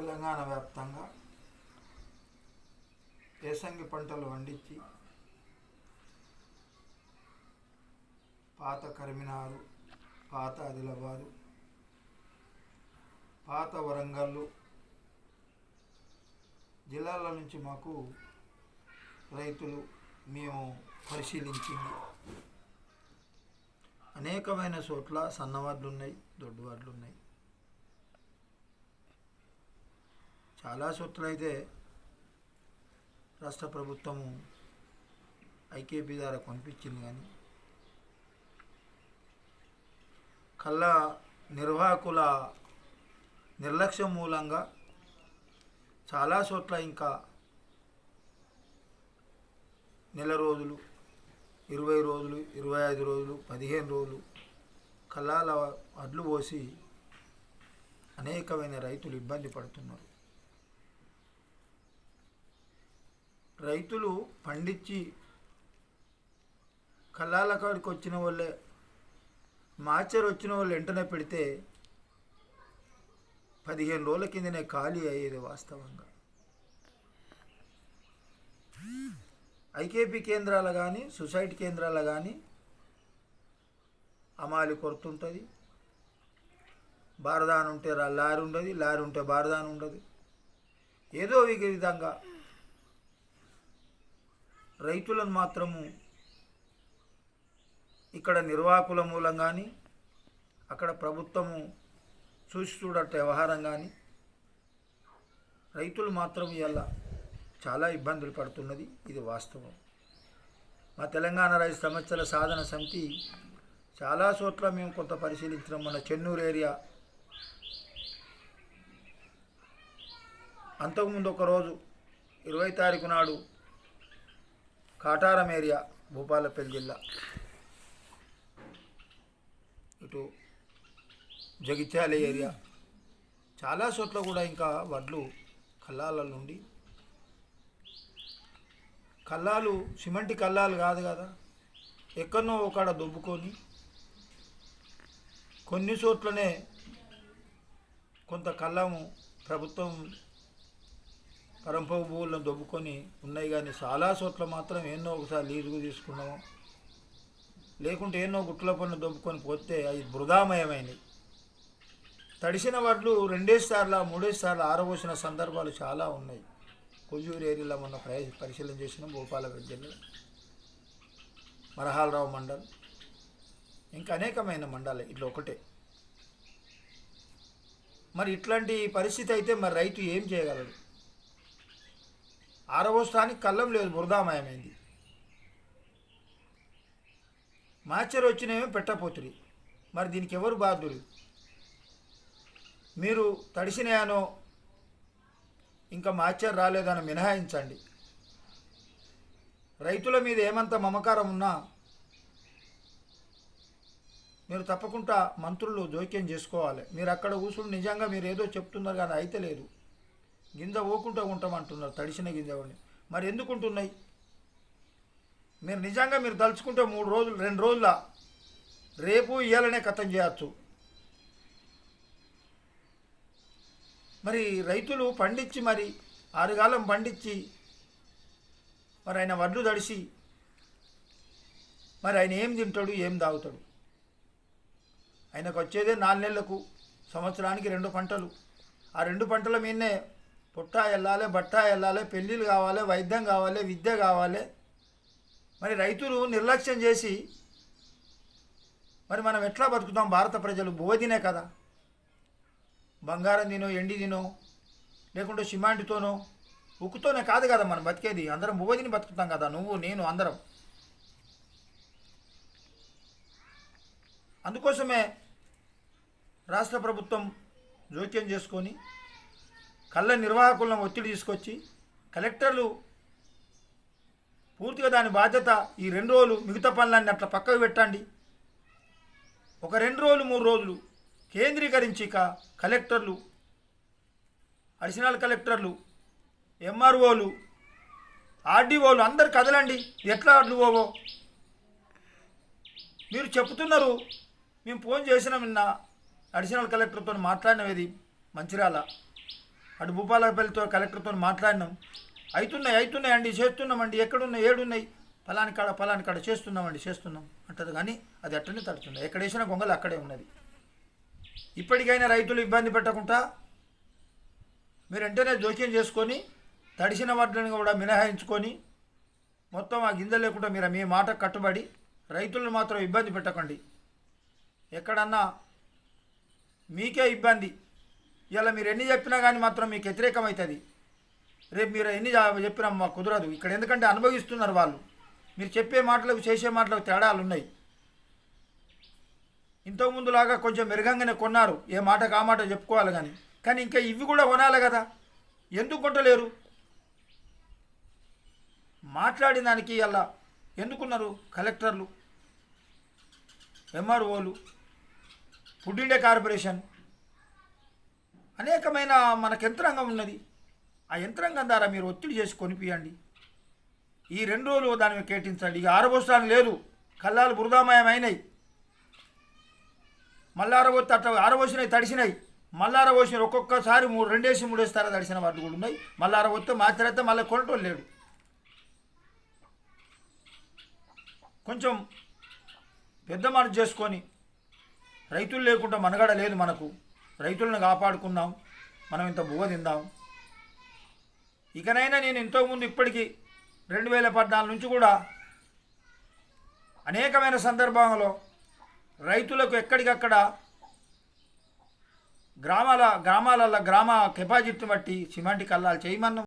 తెలంగాణ వ్యాప్తంగా ఏసంగి పంటలు పండించి పాత కరీంనగర్, పాత ఆదిలాబాదు, పాత వరంగల్ జిల్లాల నుంచి మాకు రైతులు మేము పరిశీలించింది అనేకమైన చోట్ల సన్నవాడ్లు ఉన్నాయి, దొడ్డువాడ్లు ఉన్నాయి. చాలా చోట్ల అయితే రాష్ట్ర ప్రభుత్వము ఐకేపీ ద్వారా కొనిపించింది, కానీ కళ్ళ నిర్వాహకుల నిర్లక్ష్యం మూలంగా చాలా చోట్ల ఇంకా నెల రోజులు, 20 రోజులు, 25 రోజులు, 15 రోజులు కళ్ళాల వడ్లు పోసి అనేకమైన రైతులు ఇబ్బంది పడుతున్నారు. రైతులు పండించి కళ్ళాల కాడికి వచ్చిన వాళ్ళే, మార్చర్ వచ్చిన వాళ్ళు వెంటనే పెడితే 15 రోజుల కిందనే ఖాళీ అయ్యేది. వాస్తవంగా ఐకేపీ కేంద్రాలు కానీ, సొసైటీ కేంద్రాలు కానీ అమాలి కొరత ఉంటుంది. బారదాన్ ఉంటే లారీ ఉండదు, లారీ ఉంటే బారదాన్ ఉండదు. ఏదో ఒక విధంగా రైతులను మాత్రము ఇక్కడ నిర్వాహకుల మూలం కానీ, అక్కడ ప్రభుత్వము చూసి చూడట వ్యవహారం కానీ రైతులు మాత్రం ఇలా చాలా ఇబ్బందులు పడుతున్నది. ఇది వాస్తవం. మా తెలంగాణ రైతు సమస్యల సాధన సమితి చాలా చోట్ల మేము కొంత పరిశీలించడం. మన చెన్నూరు ఏరియా, అంతకుముందు ఒకరోజు 20 తారీఖు నాడు కాటారం ఏరియా, భూపాలపల్లి జిల్లా, ఇటు జగిత్యాల ఏరియా, చాలా చోట్ల కూడా ఇంకా వడ్లు కల్లాల నుండి, కల్లాలు సిమెంట్ కల్లాలు కాదు కదా, ఎక్కడనో ఒకడ దొబ్బుకొని కొన్ని చోట్లనే కొంత కళ్ళము ప్రభుత్వం పరంపర భూములను దొబ్బుకొని ఉన్నాయి. కానీ చాలా చోట్ల మాత్రం ఎన్నో ఒకసారి లీజుకు తీసుకున్నాము, లేకుంటే ఎన్నో గుట్ల పనులు దొబ్బుకొని పోతే అవి వృధామయమైనవి. తడిసిన వడ్లు 2 సార్లు 3 సార్లు ఆరబోసిన సందర్భాలు చాలా ఉన్నాయి. కొయ్యూరు ఏరియాలో మొన్న పరిశీలన చేసిన భూపాలపల్లి జిల్లా, మరహాలరావు మండల్, ఇంకా అనేకమైన మండలం, ఇట్లా ఒకటే. మరి ఇట్లాంటి పరిస్థితి అయితే మరి రైతు ఏం చేయగలడు? ఆరబోస్తానికి కళ్ళం లేదు, బురదామయమైంది. మాచర్ వచ్చినేమో పెట్టపోతుంది. మరి దీనికి ఎవరు బాధ్యులు? మీరు తడిసినాయనో ఇంకా మాచర్ రాలేదని మినహాయించండి. రైతుల మీద ఏమంత మమకారం ఉన్నా మీరు తప్పకుండా మంత్రులు జోక్యం చేసుకోవాలి. మీరు అక్కడ కూర్చుని నిజంగా మీరు ఏదో చెప్తున్నారు కానీ అయితే లేదు. గింజ పోకుండా ఉంటామంటున్నారు, తడిసిన గింజని. మరి ఎందుకు ఉంటున్నాయి? మీరు నిజంగా మీరు తలుచుకుంటే 3 రోజులు 2 రోజుల రేపు ఇయ్యాలనే కథం చేయవచ్చు. మరి రైతులు పండించి మరి 6 కాలం పండించి మరి ఆయన వడ్లు తడిసి మరి ఆయన ఏం తింటాడు, ఏం తాగుతాడు? ఆయనకు వచ్చేదే 4 నెలలకు, సంవత్సరానికి 2 పంటలు. ఆ 2 పంటల మీదనే పుట్ట వెళ్ళాలి, బట్ట వెళ్ళాలి, పెళ్ళిళ్ళు కావాలి, వైద్యం కావాలి, విద్య కావాలి. మరి రైతులు నిర్లక్ష్యం చేసి మరి మనం ఎట్లా బతుకుతాం? భారత ప్రజలు బోధినే కదా, బంగారం తినో, ఎండి తినో, లేకుంటే సిమెంట్తోనో ఉక్కుతోనే కాదు కదా మనం బతికేది. అందరం బోధిని బతుకుతాం కదా, నువ్వు నేను అందరం. అందుకోసమే రాష్ట్ర ప్రభుత్వం జోక్యం చేసుకొని కళ్ళ నిర్వాహకులను ఒత్తిడి తీసుకొచ్చి కలెక్టర్లు పూర్తిగా దాని బాధ్యత ఈ 2 రోజులు మిగతా పనులన్నీ అట్లా పక్కకు పెట్టండి. ఒక 2 రోజులు 3 రోజులు కేంద్రీకరించి కలెక్టర్లు, అడిషనల్ కలెక్టర్లు, ఎంఆర్ఓలు, ఆర్డీఓలు అందరు కదలండి. ఎట్లా అడ్లువో మీరు చెప్తున్నారు. మేము ఫోన్ చేసినాం నిన్న అడిషనల్ కలెక్టర్తో మాట్లాడినది మంచిర్యాల. అటు భూపాలపల్లితో కలెక్టర్తో మాట్లాడినాం. అవుతున్నాయండి, చేస్తున్నామండి, ఎక్కడున్నాయి, ఏడున్నాయి, పలాని కాడ చేస్తున్నాం అంటది. కానీ అది అట్టనే తడుతుంది. ఎక్కడ వేసిన గొంగలు అక్కడే ఉన్నది. ఇప్పటికైనా రైతులు ఇబ్బంది పెట్టకుండా మీరు వెంటనే జోక్యం చేసుకొని తడిసిన వడ్లను కూడా మినహాయించుకొని మొత్తం ఆ గింజ లేకుండా మీరు మీ మాట కట్టుబడి రైతులను మాత్రం ఇబ్బంది పెట్టకండి. ఎక్కడన్నా మీకే ఇబ్బంది. ఇలా మీరు ఎన్ని చెప్పినా కానీ మాత్రం మీకు వ్యతిరేకమవుతుంది. రేపు మీరు ఎన్ని చెప్పినా మాకు కుదరదు ఇక్కడ. ఎందుకంటే అనుభవిస్తున్నారు వాళ్ళు. మీరు చెప్పే మాటలకు చేసే మాటలకు తేడాలు ఉన్నాయి. ఇంతకుముందులాగా కొంచెం మెరుగంగానే కొన్నారు, ఏ మాటకు ఆ మాట చెప్పుకోవాలి. కానీ ఇంకా ఇవి కూడా కొనాలి కదా, ఎందుకు కొంటలేరు? మాట్లాడిన దానికి అలా ఎందుకున్నారు కలెక్టర్లు, ఎంఆర్ఓలు, ఫుడ్ ఇండియా కార్పొరేషన్, అనేకమైన మనకు యంత్రాంగం ఉన్నది. ఆ యంత్రాంగం ద్వారా మీరు ఒత్తిడి చేసి కొనిపియండి. ఈ 2 రోజులు దాని మీద కేటాయించండి. ఇక ఆరబోసడానికి లేదు, కళ్ళాలు బురదామయమైనవి. మళ్ళీ ఆరబోతే అట్లా ఆరబోసినవి తడిసినాయి, మళ్ళీ ఆరబోసినాయి. ఒక్కొక్కసారి 2 3 తడిసిన వాటి కూడా ఉన్నాయి. మళ్ళీ ఆరబోతే మాత్రమైతే మళ్ళీ కొనటోళ్ళు లేడు. కొంచెం పెద్ద మనసు చేసుకొని, రైతులు లేకుండా మనగడ లేదు మనకు, రైతులను కాపాడుకుందాం, మనం ఇంత బువ్వ తిందాం. ఇకనైనా నేను ఇంతకుముందు ఇప్పటికీ 2014 నుంచి కూడా అనేకమైన సందర్భాలలో రైతులకు ఎక్కడికక్కడ గ్రామాల గ్రామ కెపాసిటీని బట్టి సిమెంట్ కల్లాలు చేయమన్నాం.